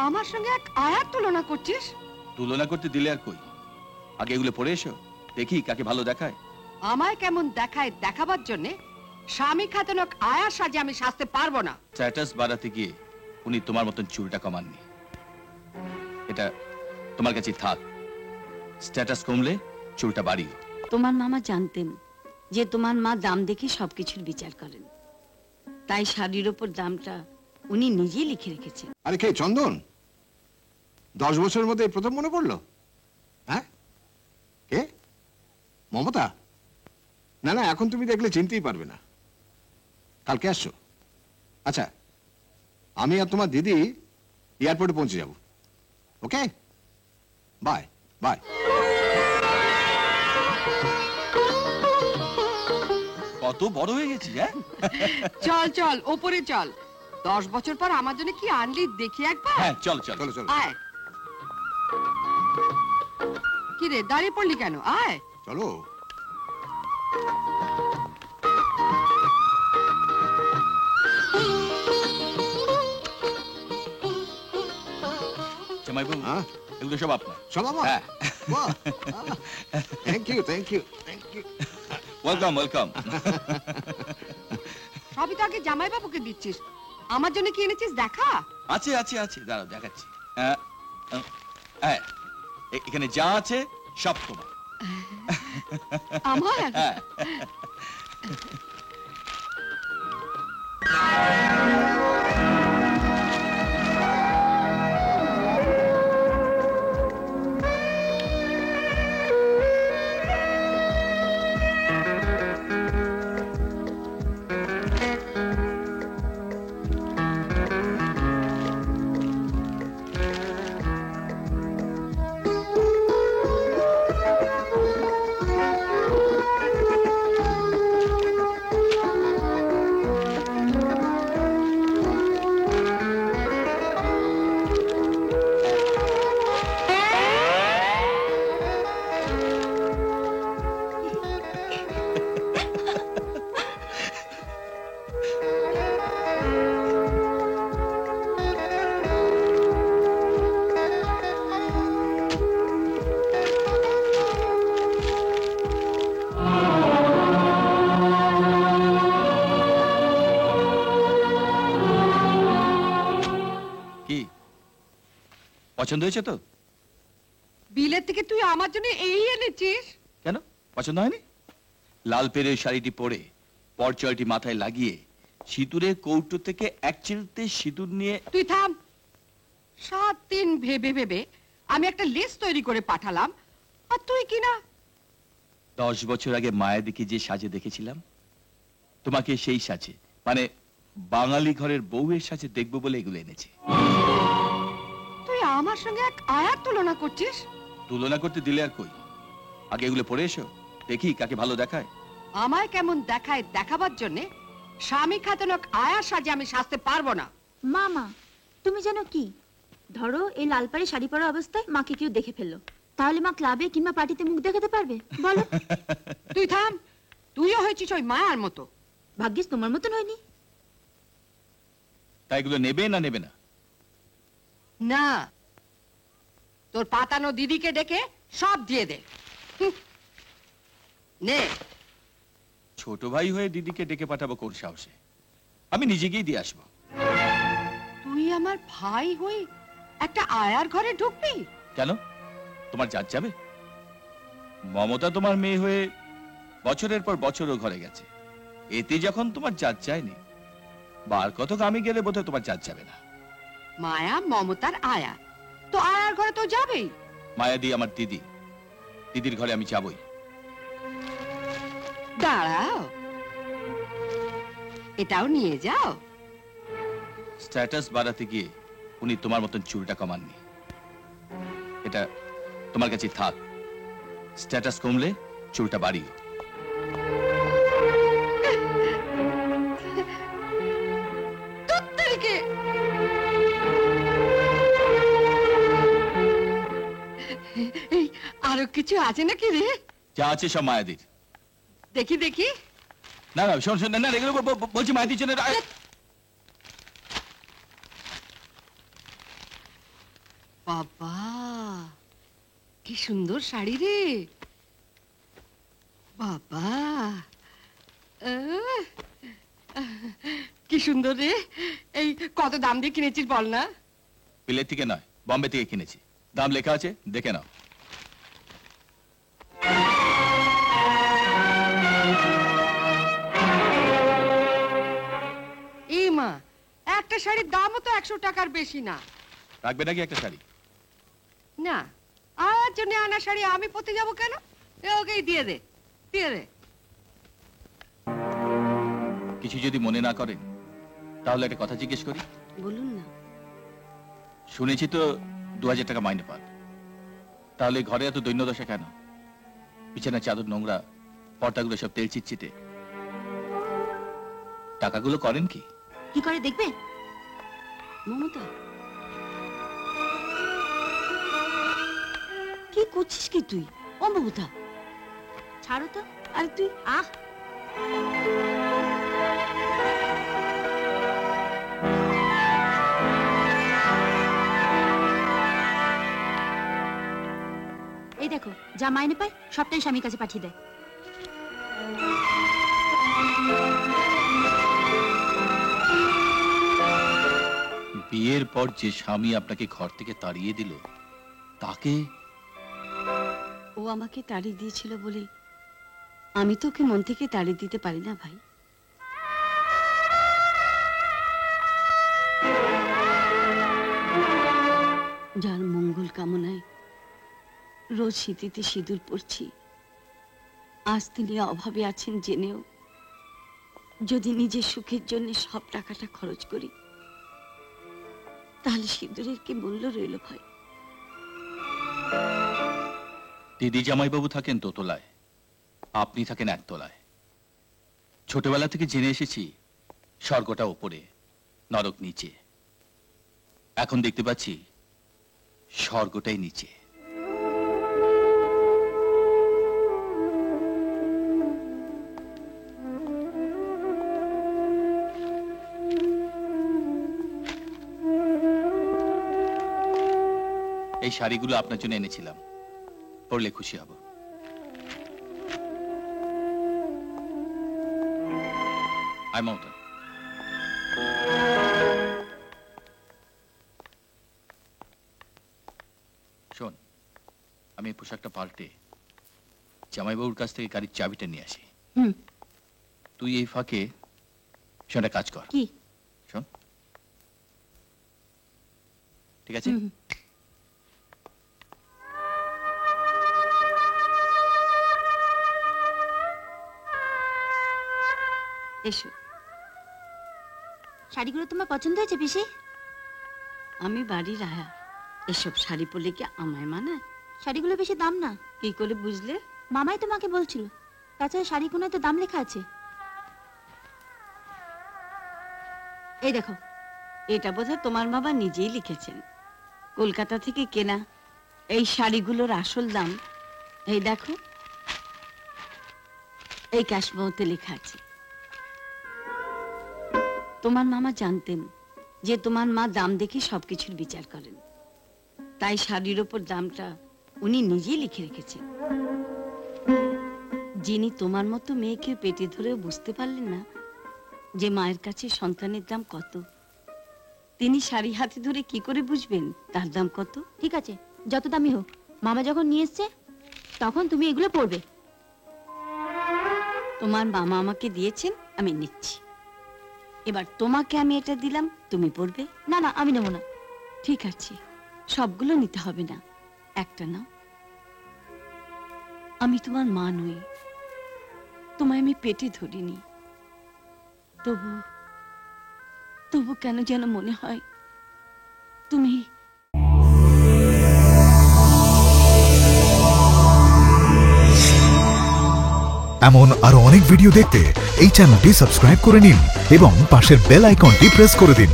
আমার সঙ্গে এক আয়ার তুলনা করছিস? তুলনা করতে দিলে আর কই, আগে এগুলো পড়ে এসো, দেখি কাকে ভালো দেখায়। আমায় কেমন দেখায় দেখাবার জন্যে স্বামী খাতনক আয়ার সাজে আমি সাজতে পারবো না। স্ট্যাটাস বাড়াতে গিয়ে উনি তোমার মতন চুলটা কমাননি, এটা তোমার কাছে থাক। স্ট্যাটাস কমলে চুলটা বাড়িও। তোমার মামা জানতেন যে তোমার মা দাম দেখে সবকিছুর বিচার করেন, তাই শাড়ির ওপর দামটা উনি নিজেই লিখে রেখেছেন। আরে কে চন্দন? 10 বছরের মধ্যে প্রথম মনে পড়লো? হ্যাঁ, কে? মমতা? না না, এখন তুমি দেখলে চিনতেই পারবে না। কালকে আসছো? আচ্ছা, আমি আর তোমার দিদি এয়ারপোর্টে পৌঁছে যাব। ওকে, বাই বাই। কত বড় হয়ে গেছি। হ্যাঁ, চল চল ওপরে চল, 10 বছর পর আমার জন্য কি আনলি দেখি একবার। হ্যাঁ, চলো চলো চলো চলো আয়। কি রে দাঁড়িয়ে পড়লি কেন? আয়। চলো। জামাইবাবু, হ্যাঁ, এগুলো সব আপনার। সব আমার? হ্যাঁ। বাহ, thank you thank you thank you. Welcome welcome. সবই তো আগে জামাই বাবুকে দিচ্ছিস, আমার জন্য কি এনেছিস দেখা। আছে আছে আছে, দাঁড়াও দেখাচ্ছি। হ্যাঁ, এখানে যা আছে সব তোমার। আমার হ্যাঁ। কি পছন্দ হয়েছে তো? বিলের থেকে তুই আমার জন্য এই এনেছিস? কেন পছন্দ হয়নি? লাল পেরে শাড়িটি পরে পরচয়টি মাথায় লাগিয়ে সিঁদুরে কৌটো থেকে এক চিলতে সিঁদুর নিয়ে। তুই থাম। 7 দিন ভেবে ভেবে আমি একটা লিস্ট তৈরি করে পাঠালাম, আর তুই কি না। 10 বছর আগে মায়াদিকে যে সাজে দেখেছিলাম, তোমাকে সেই সাজে, মানে বাঙালি ঘরের বউয়ের সাজে দেখবো বলে এগুলো এনেছি। তুই আমার সঙ্গে এক আয়ার তুলনা করছিস? তুলনা করতে দিলে আর কই, আগে এগুলো পড়ে এসো, দেখি কাকে ভালো দেখায়। আমায় কেমন দেখায় দেখাবার জন্যে স্বামী খাতনক আয়ার সাজে আমি সাজতে পারবো না। মামা, তুমি যেন কি, ধরো এই লাল পাড়ে শাড়ি পরা অবস্থায় মাকে কেউ দেখে ফেললো, তাহলে মা ক্লাবে কিংবা পার্টিতে মুখ দেখাতে পারবে বলো? তুই থাম, তুইও হয়েছিস ওই মায়ার মতো। ভাগ্যিস তোমার মতন হয়নি। তাই এগুলো নেবে না নেবে না? না, তোর পাতানো দিদিকে ডেকে সব দিয়ে দে। হুঁ। নে। ছোট ভাই হয়ে দিদিকে ডেকে পাঠাবো কোন সাহসে? আমি নিজে গিয়ে দিয়ে আসবো। তুই আমার ভাই হই একটা আয়ার ঘরে ঢুকবি? কেন, তোমার জাত যাবে? মমতা তোমার মেয়ে হয়ে বছরের পর বছরও ঘরে গেছে, এতে যখন তোমার জাত যায়নি, বার কতক আমি গেলে বোধহয় তোমার জাত যাবে না। মায়া মমতার আয়া, তো আয়ার ঘরে তো যাবেই। মায়াদি আমার দিদি, দিদির ঘরে আমি যাবই। দাঁড়াও, এটাও নিয়ে যাও। স্ট্যাটাস বাড়াতে গিয়ে উনি তোমার মতন চুলটা কমাননি, এটা তোমার কাছে থাক। স্ট্যাটাস কমলে চুলটা বাড়িও। তুত্তরিকে। এই আরো কিছু আছে নাকি রে? যা আছে সব মায়াদির। দেখি দেখি। না না শোন শোন, না এগুলো বলছি মায়াদির জন্য। বাবা, কি সুন্দর শাড়ি রে বাবা। আহ, কি সুন্দর রে। এই কত দাম দিয়ে কিনেছিস বল না? বিলেত থেকে নয়, বম্বে থেকে কিনেছি। দাম লেখা আছে, দেখে নাও। এই মা, একটা শাড়ির দামও তো 100 টাকার বেশি না। রাখবে নাকি একটা শাড়ি? না, আর জন্য আনা শাড়ি আমি পরতে যাবো কেন? ওকেই দিয়ে দে, দিয়ে দে। কিছু যদি মনে না করেন তাহলে একটা কথা জিজ্ঞেস করি। বলুন না। শুনেছি তো 2000 টাকা মাইনে পান, তাহলে ঘরে এত দৈন্যদশা কেন? বিছানা চাদর নোংরা, পর্দাগুলো সব তেল চিটচিটে। টাকাগুলো করেন কি? কি করে দেখবে? মমতা, কি করছিস কি তুই? ও মমতা, ছাড়ো তো। আর তুই আহ, এই দেখো, যা মাইনে পায় সবটাই স্বামীর কাছে পাঠিয়ে দেয়। বিয়ের পর যে স্বামী আপনাকে ঘর থেকে তাড়িয়ে দিল, তাকে? ও আমাকে তাড়িয়ে দিয়েছিল বলে আমি তো ওকে মন থেকে তাড়িয়ে দিতে পারি না ভাই। যার মঙ্গল কামনায় রোজ শীতিতে সিঁদুর পরছি, আজ তিনি অভাবে আছেন জেনেও যদি নিজের সুখের জন্য সব টাকাটা খরচ করি, তাহলে সিঁদুরের কি মূল্য রইল ভাই? দিদি জামাইবাবু থাকেন দোতলায়, আপনি থাকেন একতলায়। ছোটবেলা থেকে জেনে এসেছি স্বর্গটা ওপরে, নরক নিচে। এখন দেখতে পাচ্ছি স্বর্গটাই নিচে। এই শাড়িগুলো আপনার জন্য এনেছিলাম, পরলে খুশি হব। আই মমতা। শোন, আমি এই পোশাকটা পাল্টে জামাইবাবুর কাছ থেকে গাড়ির চাবিটা নিয়ে আসি। হুম। তুই এই ফাঁকে সেটা কাজ কর। কি? শোন, ঠিক আছে? হুম। এসো। শাড়িগুলো তোমার পছন্দ হয়েছে পিসি? আমি বাড়ির আয়া, এসব শাড়ি পরলে কি আমায় মানায়? শাড়িগুলো বেশি দাম না। কি করে বুঝলে? মামাই তোমাকে বলছিল। তাছাড়া শাড়ি কোনায় তো দাম লেখা আছে। এই দেখো, এটা বোধহয় তোমার বাবা নিজেই লিখেছেন। কলকাতা থেকে কেনা এই শাড়িগুলোর আসল দাম এই দেখো, এই ক্যাশবাউতে লেখা আছে। তোমার মামা জানতেন যে তোমার মা দাম দেখে সবকিছুর বিচার করেন, তাই শাড়ির ওপর দামটা উনি নিজেই লিখে রেখেছেন। যিনি তোমার মতো মেয়েকে পেটে ধরেও বুঝতে পারলেন না যে মায়ের কাছে সন্তানের দাম কত, তিনি শাড়ি হাতে ধরে কি করে বুঝবেন তার দাম কত? ঠিক আছে, যত দামি হোক, মামা যখন নিয়ে এসছে তখন তুমি এগুলো পরবে। তোমার মামা আমাকে দিয়েছেন, আমি নিচ্ছি। এবার তোমাকে আমি এটা দিলাম, তুমি পরবে। না না, আমি নেবো না। ঠিক আছে, সবগুলো নিতে হবে না, একটা নাও। আমি তোমার মা নই, তোমায় আমি পেটে ধরিনি, তবু তবু কেন যেন মনে হয় তুমি। এমন আরো অনেক ভিডিও দেখতে এই চ্যানেলটি সাবস্ক্রাইব করে নিন এবং পাশের বেল আইকনটি প্রেস করে দিন।